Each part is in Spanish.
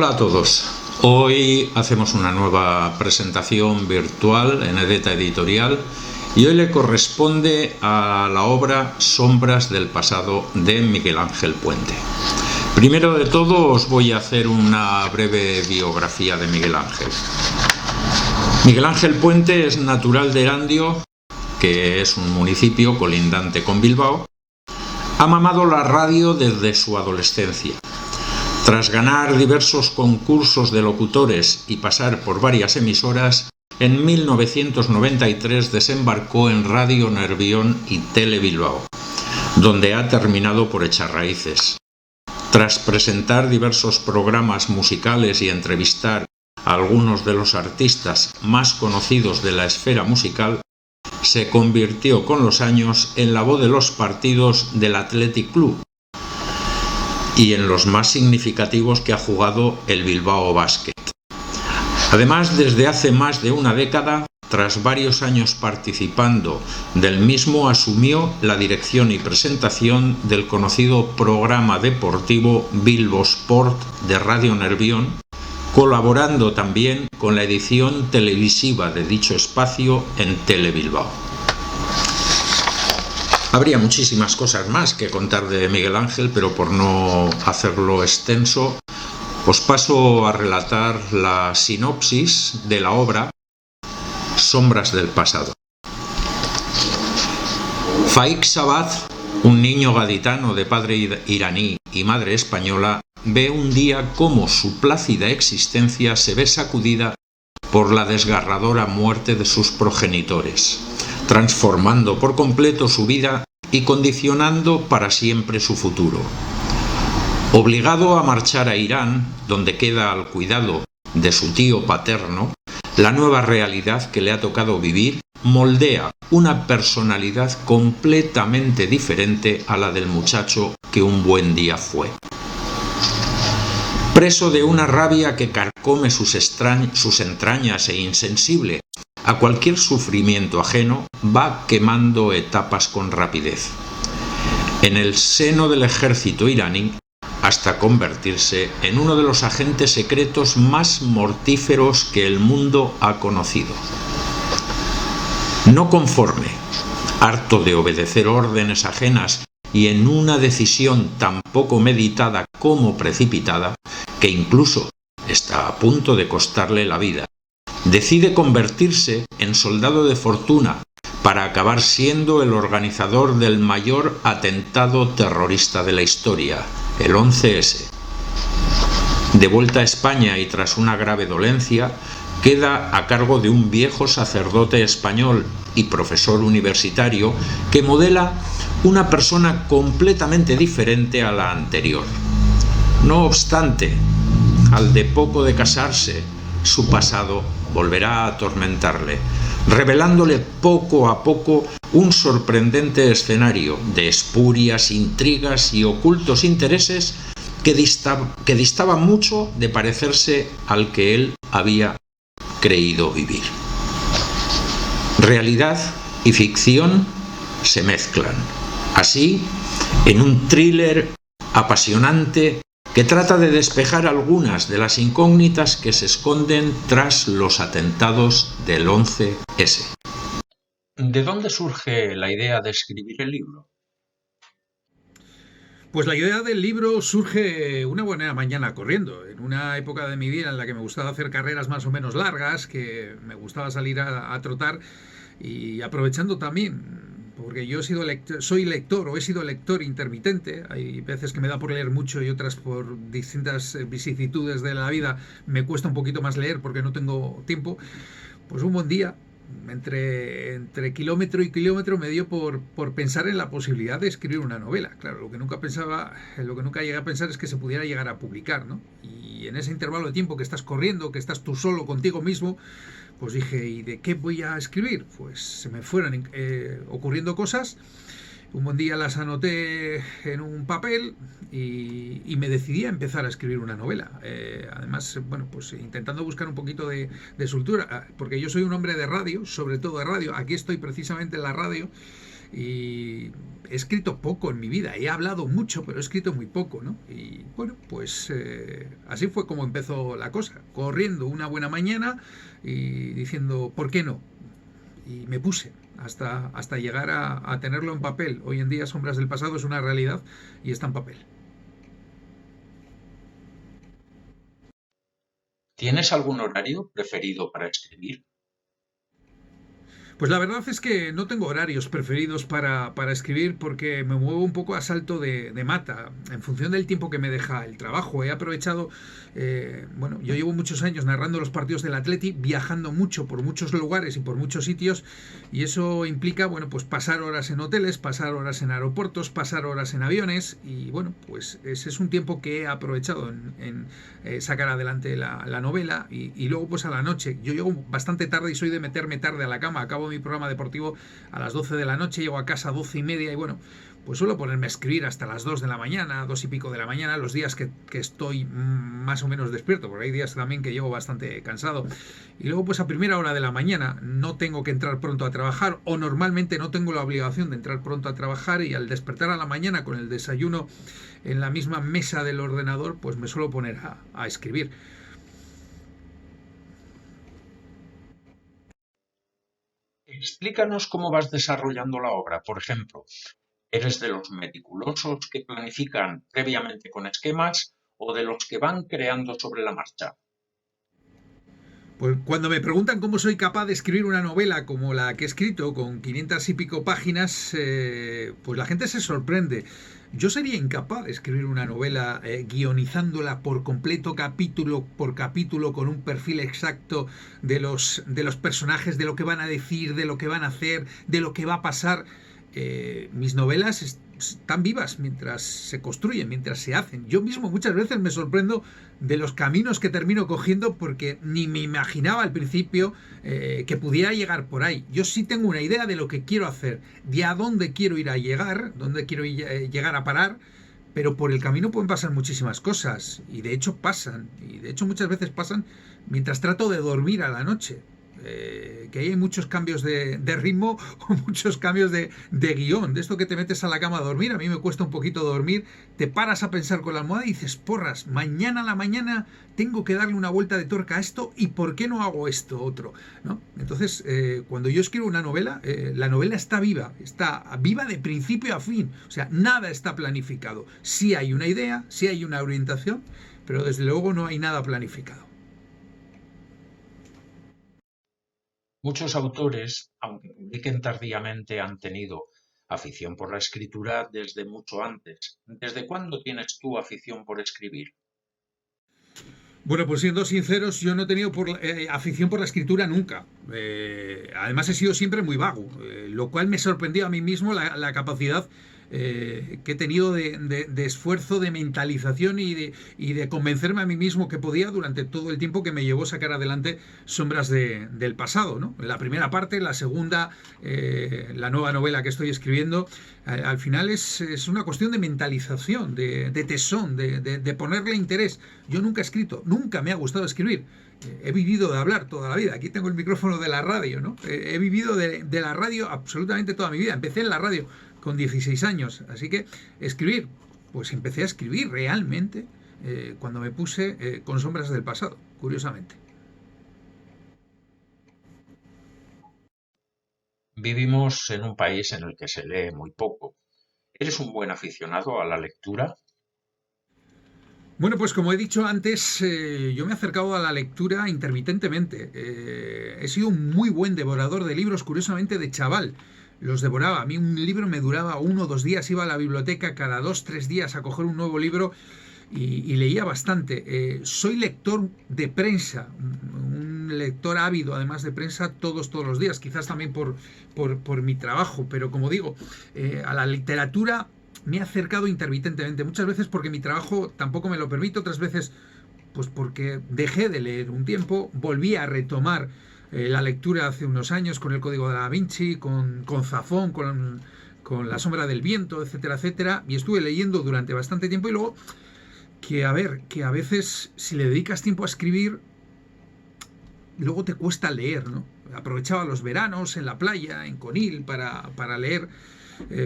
Hola a todos. Hoy hacemos una nueva presentación virtual en Edeta Editorial y hoy le corresponde a la obra Sombras del pasado de Miguel Ángel Puente. Primero de todo os voy a hacer una breve biografía de Miguel Ángel. Miguel Ángel Puente es natural de Erandio, que es un municipio colindante con Bilbao. Ha mamado la radio desde su adolescencia. Tras ganar diversos concursos de locutores y pasar por varias emisoras, en 1993 desembarcó en Radio Nervión y Tele Bilbao, donde ha terminado por echar raíces. Tras presentar diversos programas musicales y entrevistar a algunos de los artistas más conocidos de la esfera musical, se convirtió con los años en la voz de los partidos del Athletic Club y en los más significativos que ha jugado el Bilbao Basket. Además, desde hace más de una década, tras varios años participando del mismo, asumió la dirección y presentación del conocido programa deportivo Bilbo Sport de Radio Nervión, colaborando también con la edición televisiva de dicho espacio en Tele Bilbao. Habría muchísimas cosas más que contar de Miguel Ángel, pero por no hacerlo extenso, os paso a relatar la sinopsis de la obra Sombras del pasado. Faik Sabat, un niño gaditano de padre iraní y madre española, ve un día cómo su plácida existencia se ve sacudida por la desgarradora muerte de sus progenitores, transformando por completo su vida y condicionando para siempre su futuro. Obligado a marchar a Irán, donde queda al cuidado de su tío paterno, la nueva realidad que le ha tocado vivir moldea una personalidad completamente diferente a la del muchacho que un buen día fue. Preso de una rabia que carcome sus entrañas e insensible a cualquier sufrimiento ajeno, va quemando etapas con rapidez en el seno del ejército iraní, hasta convertirse en uno de los agentes secretos más mortíferos que el mundo ha conocido. No conforme, harto de obedecer órdenes ajenas y en una decisión tan poco meditada como precipitada, que incluso está a punto de costarle la vida, decide convertirse en soldado de fortuna para acabar siendo el organizador del mayor atentado terrorista de la historia, el 11S. De vuelta a España y tras una grave dolencia, queda a cargo de un viejo sacerdote español y profesor universitario que modela una persona completamente diferente a la anterior. No obstante, al de poco de casarse, su pasado volverá a atormentarle, revelándole poco a poco un sorprendente escenario de espurias, intrigas y ocultos intereses que distaba mucho de parecerse al que él había creído vivir. Realidad y ficción se mezclan, así en un thriller apasionante que trata de despejar algunas de las incógnitas que se esconden tras los atentados del 11S. ¿De dónde surge la idea de escribir el libro? Pues la idea del libro surge una buena mañana corriendo, en una época de mi vida en la que me gustaba hacer carreras más o menos largas, que me gustaba salir a trotar y aprovechando también, porque yo soy lector o he sido lector intermitente, hay veces que me da por leer mucho y otras por distintas vicisitudes de la vida me cuesta un poquito más leer porque no tengo tiempo. Pues un buen día, entre kilómetro y kilómetro, me dio por pensar en la posibilidad de escribir una novela. Claro, lo que nunca llegué a pensar es que se pudiera llegar a publicar, ¿no? Y en ese intervalo de tiempo que estás corriendo, que estás tú solo contigo mismo, pues dije, ¿y de qué voy a escribir? Pues se me fueron ocurriendo cosas. Un buen día las anoté en un papel y me decidí a empezar a escribir una novela. Además, bueno, pues intentando buscar un poquito de soltura, porque yo soy un hombre de radio, sobre todo de radio. Aquí estoy precisamente en la radio, y he escrito poco en mi vida. He hablado mucho, pero he escrito muy poco, ¿no? Y bueno, pues así fue como empezó la cosa, corriendo una buena mañana y diciendo, ¿por qué no? Y me puse hasta llegar a tenerlo en papel. Hoy en día Sombras del Pasado es una realidad y está en papel. ¿Tienes algún horario preferido para escribir? Pues la verdad es que no tengo horarios preferidos para escribir porque me muevo un poco a salto de mata, en función del tiempo que me deja el trabajo. He aprovechado, bueno, yo llevo muchos años narrando los partidos del Atleti, viajando mucho por muchos lugares y por muchos sitios, y eso implica, bueno, pues pasar horas en hoteles, pasar horas en aeropuertos, pasar horas en aviones, y bueno, pues ese es un tiempo que he aprovechado en sacar adelante la novela, y luego pues a la noche. Yo llego bastante tarde y soy de meterme tarde a la cama, acabo mi programa deportivo a las 12 de la noche, llego a casa a 12:30 y bueno, pues suelo ponerme a escribir hasta las 2 de la mañana, 2 y pico de la mañana, los días que estoy más o menos despierto, porque hay días también que llego bastante cansado. Y luego pues a primera hora de la mañana no tengo que entrar pronto a trabajar, o normalmente no tengo la obligación de entrar pronto a trabajar, y al despertar a la mañana con el desayuno en la misma mesa del ordenador, pues me suelo poner a escribir. Explícanos cómo vas desarrollando la obra. Por ejemplo, ¿eres de los meticulosos que planifican previamente con esquemas o de los que van creando sobre la marcha? Pues cuando me preguntan cómo soy capaz de escribir una novela como la que he escrito, con 500 y pico páginas, pues la gente se sorprende. Yo sería incapaz de escribir una novela guionizándola por completo, capítulo por capítulo, con un perfil exacto de los personajes, de lo que van a decir, de lo que van a hacer, de lo que va a pasar. Mis novelas están vivas mientras se construyen, mientras se hacen. Yo mismo muchas veces me sorprendo de los caminos que termino cogiendo, porque ni me imaginaba al principio que pudiera llegar por ahí. Yo sí tengo una idea de lo que quiero hacer, de a dónde quiero ir a llegar, dónde quiero llegar a parar, pero por el camino pueden pasar muchísimas cosas, y de hecho pasan, y de hecho muchas veces pasan mientras trato de dormir a la noche. Que hay muchos cambios de ritmo o muchos cambios de guión, de esto que te metes a la cama a dormir. A mí me cuesta un poquito dormir, te paras a pensar con la almohada y dices, porras, mañana a la mañana tengo que darle una vuelta de tuerca a esto, y ¿por qué no hago esto otro? ¿No? Entonces, cuando yo escribo una novela, la novela está viva de principio a fin, o sea, nada está planificado. Sí hay una idea, sí hay una orientación, pero desde luego no hay nada planificado. Muchos autores, aunque publiquen tardíamente, han tenido afición por la escritura desde mucho antes. ¿Desde cuándo tienes tú afición por escribir? Bueno, pues siendo sinceros, yo no he tenido afición por la escritura nunca. Además he sido siempre muy vago, lo cual me sorprendió a mí mismo la capacidad que he tenido de esfuerzo, de mentalización y de convencerme a mí mismo que podía durante todo el tiempo que me llevó sacar adelante Sombras del Pasado, ¿no? La primera parte, la segunda, la nueva novela que estoy escribiendo, al final es una cuestión de mentalización, de tesón, de ponerle interés. Yo nunca he escrito, nunca me ha gustado escribir. He vivido de hablar toda la vida. Aquí tengo el micrófono de la radio, ¿no? He vivido de la radio absolutamente toda mi vida. Empecé en la radio con 16 años. Así que escribir, pues empecé a escribir realmente cuando me puse con Sombras del Pasado, curiosamente. Vivimos en un país en el que se lee muy poco. ¿Eres un buen aficionado a la lectura? Bueno, pues como he dicho antes, yo me he acercado a la lectura intermitentemente. He sido un muy buen devorador de libros, curiosamente de chaval. Los devoraba. A mí un libro me duraba 1 o 2 días. Iba a la biblioteca cada 2 o 3 días a coger un nuevo libro y leía bastante. Soy lector de prensa, un lector ávido además de prensa todos los días, quizás también por mi trabajo, pero como digo, a la literatura me he acercado intermitentemente, muchas veces porque mi trabajo tampoco me lo permite, otras veces pues porque dejé de leer un tiempo, volví a retomar la lectura hace unos años con el Código de Da Vinci, con Zafón, con La sombra del viento, etcétera, etcétera, y estuve leyendo durante bastante tiempo, y luego que a veces si le dedicas tiempo a escribir, luego te cuesta leer, ¿no? Aprovechaba los veranos en la playa, en Conil, para leer.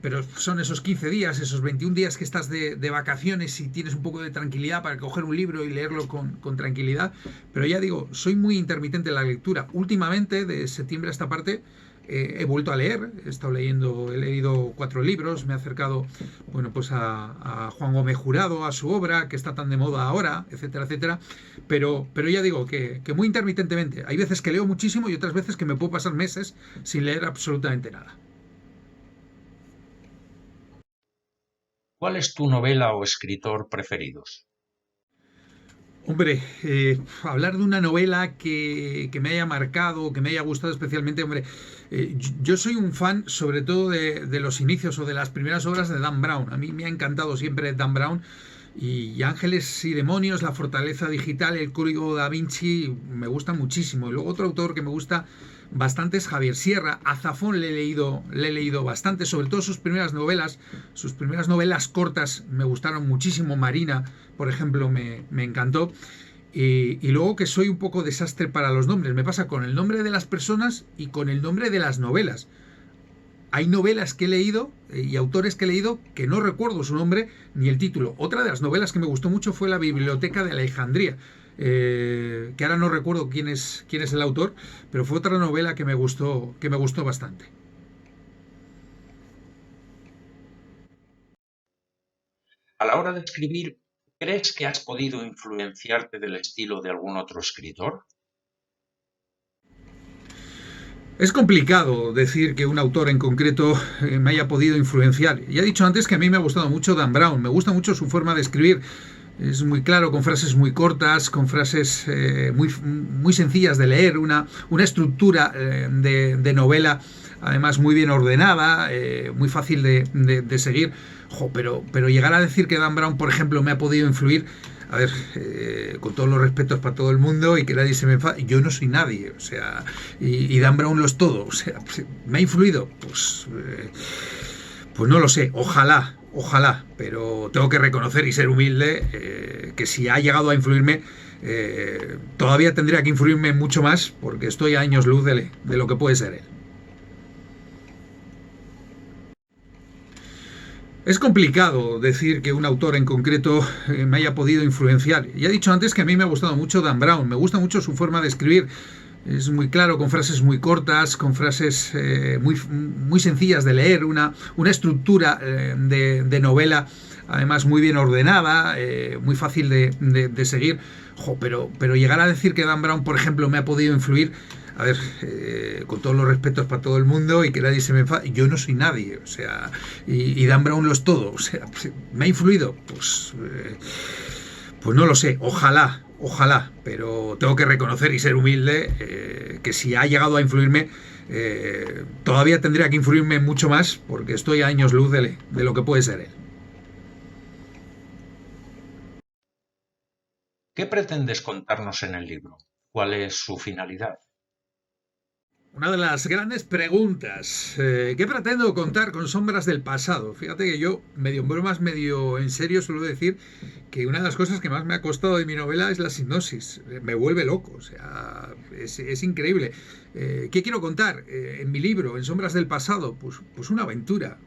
pero son esos 15 días, esos 21 días que estás de vacaciones y tienes un poco de tranquilidad para coger un libro y leerlo con tranquilidad. Pero ya digo, soy muy intermitente en la lectura. Últimamente, de septiembre a esta parte, he vuelto a leer, he leído 4 libros, me he acercado, bueno, pues a Juan Gómez Jurado, a su obra, que está tan de moda ahora, etcétera, etcétera, pero ya digo que muy intermitentemente. Hay veces que leo muchísimo y otras veces que me puedo pasar meses sin leer absolutamente nada. ¿Cuál es tu novela o escritor preferidos? Hombre, hablar de una novela que me haya marcado, que me haya gustado especialmente, hombre, yo soy un fan sobre todo de los inicios o de las primeras obras de Dan Brown. A mí me ha encantado siempre Dan Brown y Ángeles y Demonios, La Fortaleza Digital, El Código Da Vinci, me gusta muchísimo. Y luego otro autor que me gusta bastante es Javier Sierra. A Zafón le he leído bastante, sobre todo sus primeras novelas cortas me gustaron muchísimo. Marina, por ejemplo, me encantó. Y luego que soy un poco desastre para los nombres. Me pasa con el nombre de las personas y con el nombre de las novelas. Hay novelas que he leído y autores que he leído que no recuerdo su nombre ni el título. Otra de las novelas que me gustó mucho fue La Biblioteca de Alejandría, que ahora no recuerdo quién es el autor, pero fue otra novela que me gustó bastante. A la hora de escribir, ¿crees que has podido influenciarte del estilo de algún otro escritor? Es complicado decir que un autor en concreto me haya podido influenciar. Ya he dicho antes que a mí me ha gustado mucho Dan Brown, me gusta mucho su forma de escribir. Es muy claro, con frases muy cortas, con frases muy sencillas de leer, una estructura de novela además muy bien ordenada, muy fácil de seguir. Jo, pero llegar a decir que Dan Brown, por ejemplo, me ha podido influir, a ver, con todos los respetos para todo el mundo y que nadie se me enfade, yo no soy nadie, o sea, y Dan Brown lo es todo, o sea, ¿me ha influido? Pues no lo sé, ojalá, pero tengo que reconocer y ser humilde que si ha llegado a influirme, todavía tendría que influirme mucho más porque estoy a años luz de lo que puede ser él. Es complicado decir que un autor en concreto me haya podido influenciar. Ya he dicho antes que a mí me ha gustado mucho Dan Brown, me gusta mucho su forma de escribir. Es muy claro, con frases muy cortas, con frases muy sencillas de leer, una estructura de novela además muy bien ordenada, muy fácil de seguir. Jo, pero llegar a decir que Dan Brown, por ejemplo, me ha podido influir, a ver, con todos los respetos para todo el mundo y que nadie se me enfade, yo no soy nadie, o sea, y Dan Brown lo es todo, o sea, ¿me ha influido? Pues no lo sé, ojalá, pero tengo que reconocer y ser humilde que si ha llegado a influirme, todavía tendría que influirme mucho más porque estoy a años luz de lo que puede ser él. ¿Qué pretendes contarnos en el libro? ¿Cuál es su finalidad? Una de las grandes preguntas. ¿Qué pretendo contar con Sombras del Pasado? Fíjate que yo, medio en bromas, medio en serio, suelo decir que una de las cosas que más me ha costado de mi novela es la sinopsis. Me vuelve loco, o sea, es increíble. ¿Qué quiero contar en mi libro, en Sombras del Pasado? Pues una aventura,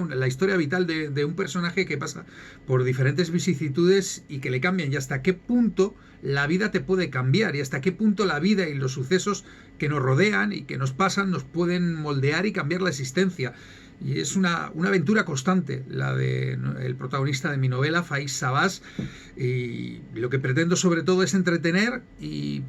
la historia vital de un personaje que pasa por diferentes vicisitudes y que le cambian, y hasta qué punto la vida te puede cambiar, y hasta qué punto la vida y los sucesos que nos rodean y que nos pasan nos pueden moldear y cambiar la existencia. Y es una aventura constante la de el protagonista de mi novela, Faiz Sabas, y lo que pretendo sobre todo es entretener, y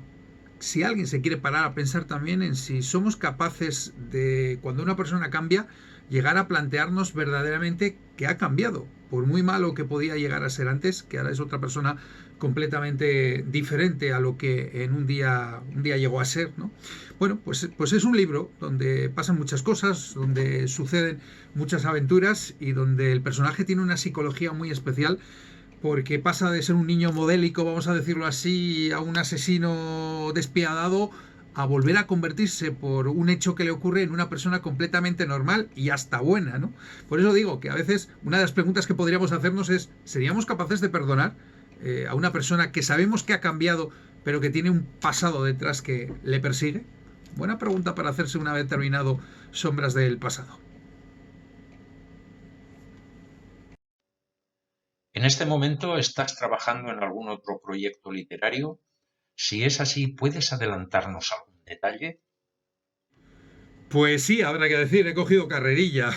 si alguien se quiere parar a pensar también en si somos capaces de, cuando una persona cambia, llegar a plantearnos verdaderamente que ha cambiado, por muy malo que podía llegar a ser antes, que ahora es otra persona completamente diferente a lo que en un día llegó a ser, ¿no? Bueno, pues es un libro donde pasan muchas cosas, donde suceden muchas aventuras y donde el personaje tiene una psicología muy especial, porque pasa de ser un niño modélico, vamos a decirlo así, a un asesino despiadado, a volver a convertirse por un hecho que le ocurre en una persona completamente normal y hasta buena, ¿no? Por eso digo que a veces una de las preguntas que podríamos hacernos es, ¿seríamos capaces de perdonar a una persona que sabemos que ha cambiado, pero que tiene un pasado detrás que le persigue? Buena pregunta para hacerse una vez terminado Sombras del Pasado. ¿En este momento estás trabajando en algún otro proyecto literario? Si es así, ¿puedes adelantarnos algún detalle? Pues sí, habrá que decir, he cogido carrerilla.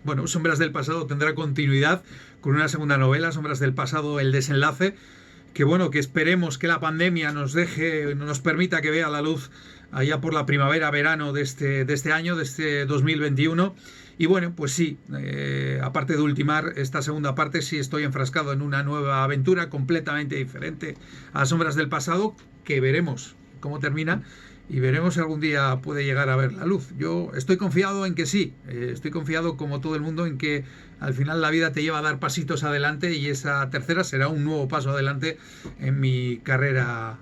Bueno, Sombras del pasado tendrá continuidad con una segunda novela, Sombras del pasado, el desenlace, que bueno, que esperemos que la pandemia nos deje, nos permita que vea la luz allá por la primavera, verano de este año, de este 2021. Y bueno, pues sí, aparte de ultimar esta segunda parte, sí estoy enfrascado en una nueva aventura completamente diferente a Sombras del pasado, que veremos cómo termina y veremos si algún día puede llegar a ver la luz. Yo estoy confiado en que sí, estoy confiado como todo el mundo en que al final la vida te lleva a dar pasitos adelante y esa tercera será un nuevo paso adelante en mi carrera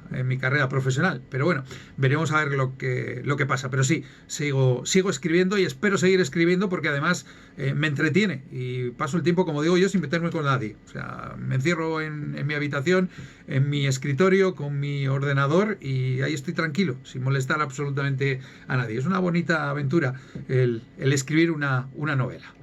profesional. Pero bueno, veremos a ver lo que pasa. Pero sí, sigo escribiendo y espero seguir escribiendo porque además me entretiene y paso el tiempo, como digo yo, sin meterme con nadie. O sea, me encierro en mi habitación, en mi escritorio, con mi ordenador y ahí estoy tranquilo, sin molestar absolutamente a nadie. Es una bonita aventura el escribir una novela.